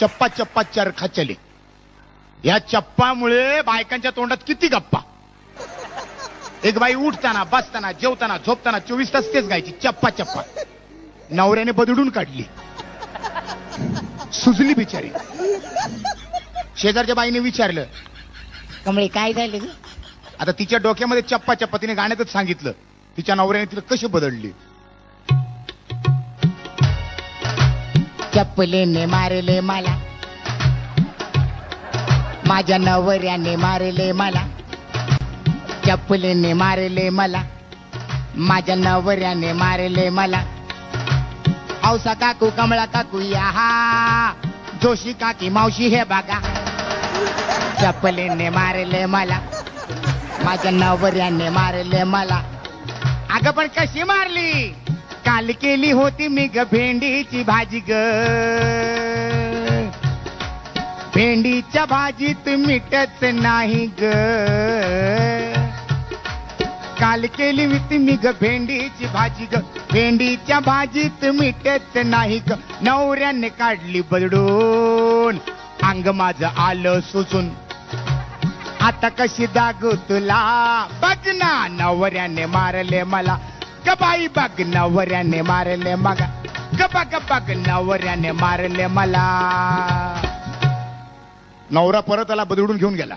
चप्पा चप्पा चरखा चले. या चप्पामुळे बायकांच्या तोंडात किती गप्पा. एक बाई उठताना बसताना जेवताना झोपताना 24 तास तेच गायची चप्पा चप्पा. नवऱ्याने बदडून काढली, सुजली बिचारी. शेजारच्या बाईने विचारलं, कमळे काय झालं? आता तिच्या डोक्यामध्ये चप्पा चप्पा तिने गाण्यातच सांगितलं. तिच्या नवऱ्याने तिला कशी बदलली. चप्पलेने मारले मला, माझ्या नवऱ्याने मारले मला. चप्पलेने मारले मला, माझ्या नवऱ्याने मारले मला. औसा काकू कमळा काकू या, जोशी काकी मावशी हे बघा. चप्पलेने मारले मला, माझ्या नवऱ्याने मारले मला. अगं पण कशी मारली? काल केली होती मी ग भेंडीची भाजी ग. भेंडीच्या भाजीत मीठच नाही ग. काल केली होती मी ग भेंडीची भाजी ग. भेंडीच्या भाजीत मीठच नाही ग. नवऱ्याने काढली बदडून, अंग माझं आलं सुचून. आता कशी दागू तुला बघ ना. नवऱ्याने मारले मला ग बाई बघ. नवऱ्याने मारले मग ग बघ बघ. नवऱ्याने मारले मला. नवरा परत आला, बदडून घेऊन गेला.